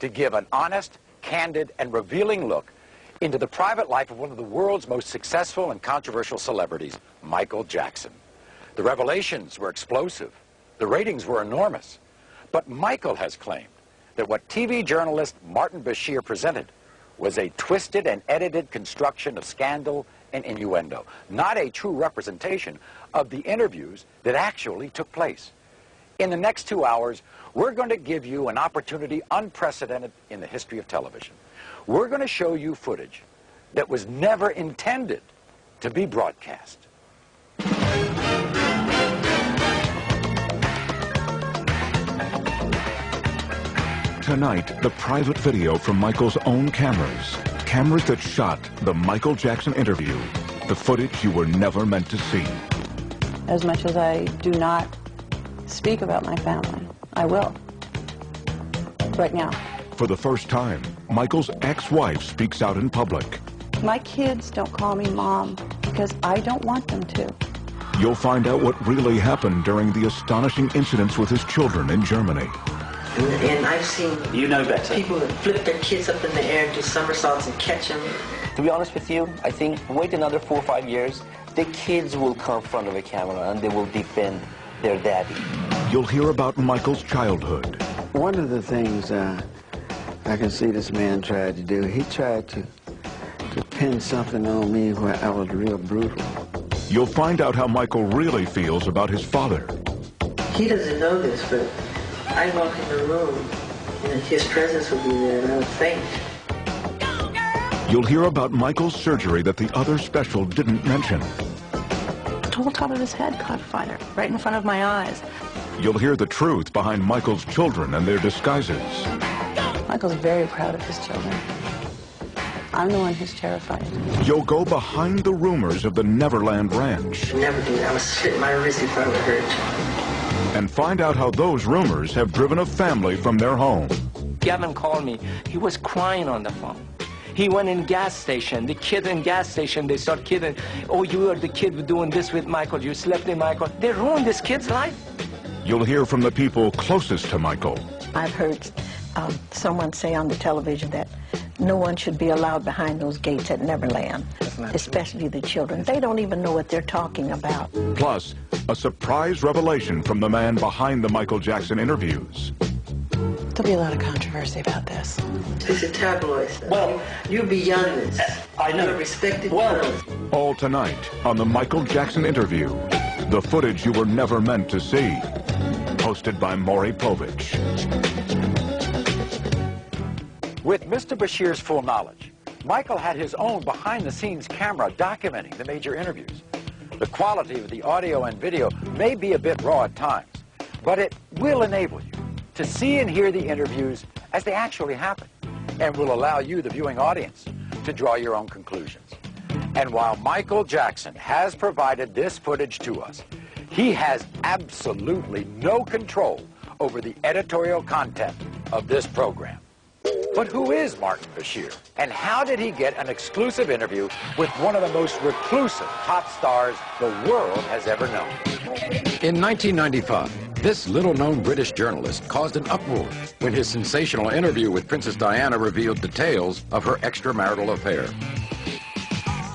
to give an honest, candid, and revealing look into the private life of one of the world's most successful and controversial celebrities, Michael Jackson. The revelations were explosive. The ratings were enormous. But Michael has claimed that what TV journalist Martin Bashir presented was a twisted and edited construction of scandal and innuendo, not a true representation of the interviews that actually took place. In the next 2 hours, we're going to give you an opportunity unprecedented in the history of television. We're going to show you footage that was never intended to be broadcast. Tonight, the private video from Michael's own cameras. Cameras that shot the Michael Jackson interview. The footage you were never meant to see. As much as I do not speak about my family, I will. Right now. For the first time, Michael's ex-wife speaks out in public. My kids don't call me Mom because I don't want them to. You'll find out what really happened during the astonishing incidents with his children in Germany. And I've seen people that flip their kids up in the air and do somersaults and catch them. To be honest with you, I think wait another 4 or 5 years, the kids will come in front of a camera and they will defend their daddy. You'll hear about Michael's childhood. One of the things I can see this man tried to do, he tried to pin something on me where I was real brutal. You'll find out how Michael really feels about his father. He doesn't know this, but I'd walk in the room and his presence would be there and I would faint. You'll hear about Michael's surgery that the other special didn't mention. The whole top of his head caught fire right in front of my eyes. You'll hear the truth behind Michael's children and their disguises. Michael's very proud of his children. I'm the one who's terrified. You'll go behind the rumors of the Neverland Ranch. Never do. I would slit my wrist if I were hurt. And find out how those rumors have driven a family from their home. Gavin called me. He was crying on the phone. He went in gas station. The kid in gas station, they start kidding. Oh, you are the kid doing this with Michael. You slept with Michael. They ruined this kid's life. You'll hear from the people closest to Michael. I've heard someone say on the television that no one should be allowed behind those gates at Neverland, especially the children. They don't even know what they're talking about. Plus, a surprise revelation from the man behind the Michael Jackson interviews. There'll be a lot of controversy about this. This is tabloid stuff. Well, you're beyond this. I know. You're a respected journalist. All tonight on the Michael Jackson interview. The footage you were never meant to see. Hosted by Maury Povich. With Mr. Bashir's full knowledge, Michael had his own behind-the-scenes camera documenting the major interviews. The quality of the audio and video may be a bit raw at times, but it will enable you to see and hear the interviews as they actually happen, and will allow you, the viewing audience, to draw your own conclusions. And while Michael Jackson has provided this footage to us, he has absolutely no control over the editorial content of this program. But who is Martin Bashir? And how did he get an exclusive interview with one of the most reclusive pop stars the world has ever known? In 1995, this little-known British journalist caused an uproar when his sensational interview with Princess Diana revealed details of her extramarital affair.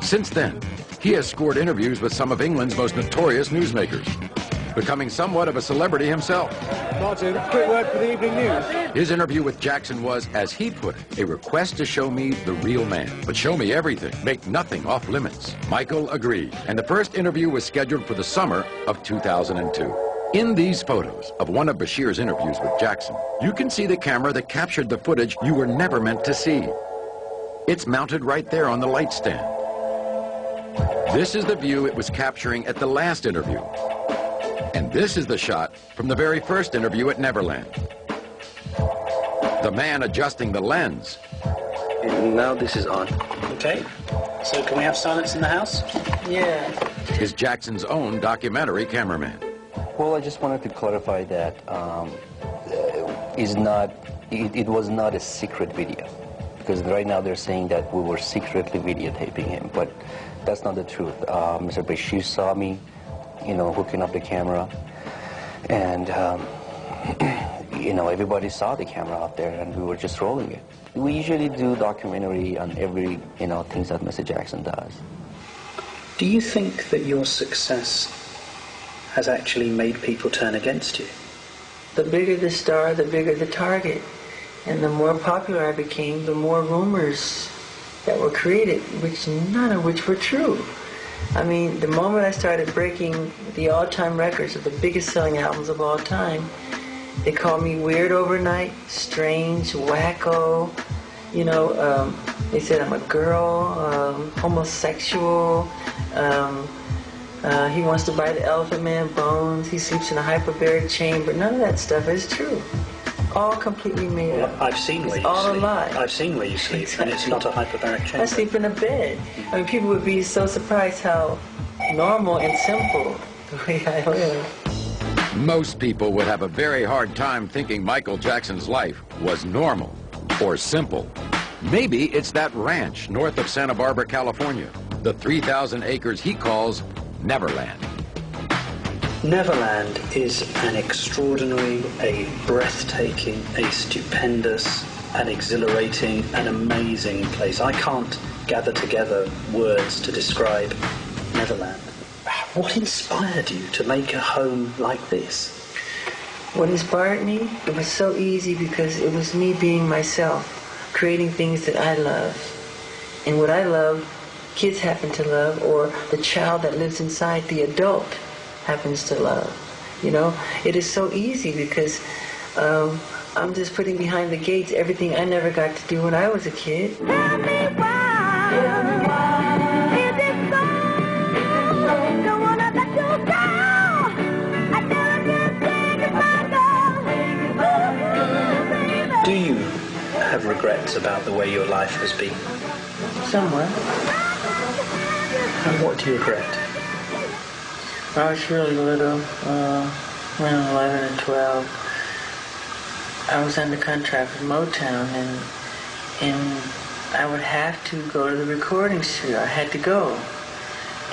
Since then, he has scored interviews with some of England's most notorious newsmakers, becoming somewhat of a celebrity himself. Martin, quick word for the evening news. His interview with Jackson was, as he put it, a request to show me the real man. But show me everything, make nothing off limits. Michael agreed, and the first interview was scheduled for the summer of 2002. In these photos of one of Bashir's interviews with Jackson, you can see the camera that captured the footage you were never meant to see. It's mounted right there on the light stand. This is the view it was capturing at the last interview. And this is the shot from the very first interview at Neverland. The man adjusting the lens. Now this is on. Okay, so can we have silence in the house? Yeah. Is Jackson's own documentary cameraman. Well, I just wanted to clarify that it was not a secret video. Because right now they're saying that we were secretly videotaping him, but that's not the truth. Mr. Bashir saw me, hooking up the camera, and you know, everybody saw the camera out there and we were just rolling it. We usually do documentary on every, you know, things that Mr. Jackson does. Do you think that your success has actually made people turn against you? The bigger the star, the bigger the target. And the more popular I became, the more rumors that were created, which none of which were true. I mean, the moment I started breaking the all-time records of the biggest selling albums of all time, they called me weird overnight, strange, wacko. You know, they said I'm a girl, homosexual. He wants to buy the Elephant Man bones. He sleeps in a hyperbaric chamber. None of that stuff is true. All completely made up. I've seen where you sleep. All a lie. I've seen where you sleep, exactly. And it's not a hyperbaric chamber. I sleep in a bed. I mean, people would be so surprised how normal and simple the way I live. Most people would have a very hard time thinking Michael Jackson's life was normal or simple. Maybe it's that ranch north of Santa Barbara, California, the 3,000 acres he calls Neverland. Neverland is an extraordinary, a breathtaking, a stupendous, an exhilarating, an amazing place. I can't gather together words to describe Neverland. What inspired you to make a home like this? What inspired me? It was so easy because it was me being myself, creating things that I love. And what I love, kids happen to love, or the child that lives inside the adult happens to love. You know, it is so easy because I'm just putting behind the gates everything I never got to do when I was a kid. Tell me why, is it so? Don't wanna let you go. I never can say goodbye, girl. Do you have regrets about the way your life has been? Somewhat. And what do you regret? When I was really little, when I was 11 and 12, I was under contract with Motown, and I would have to go to the recording studio. I had to go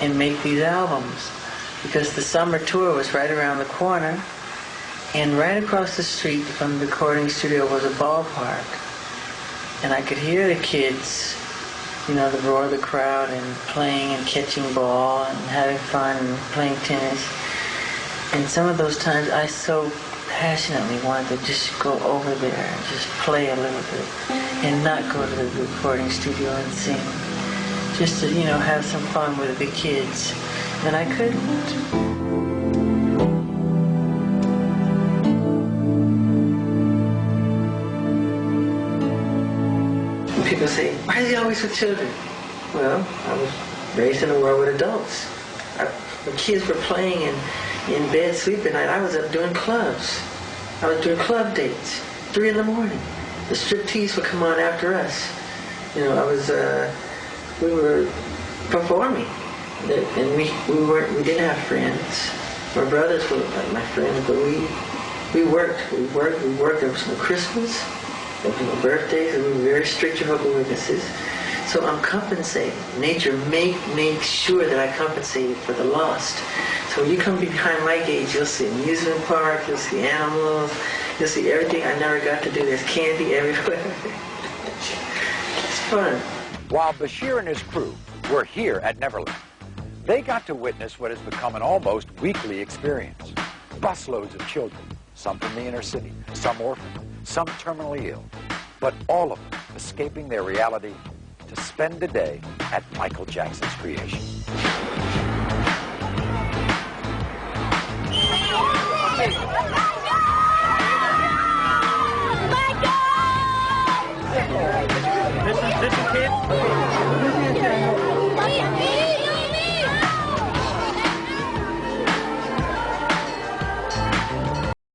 and make these albums because the summer tour was right around the corner, and right across the street from the recording studio was a ballpark, and I could hear the kids, you know, the roar of the crowd and playing and catching ball and having fun and playing tennis. And some of those times I so passionately wanted to just go over there and just play a little bit and not go to the recording studio and sing. Just to, you know, have some fun with the kids. And I couldn't. People say, why is he always with children? Well, I was raised in a world with adults. When kids were playing in bed sleeping night, I was up doing clubs. I was doing club dates, 3 in the morning. The striptease would come on after us. You know, we were performing. And we didn't have friends. My brothers were like my friends, but we worked. There was no Christmas. There was no birthdays, and we were very strict Jehovah's Witnesses. So I'm compensating. Nature make sure that I compensated for the lost. So when you come behind my gate, you'll see amusement park, you'll see animals, you'll see everything I never got to do. There's candy everywhere. It's fun. While Bashir and his crew were here at Neverland, they got to witness what has become an almost weekly experience. Busloads of children, some from the inner city, some orphaned, some terminally ill, but all of them escaping their reality to spend the day at Michael Jackson's creation.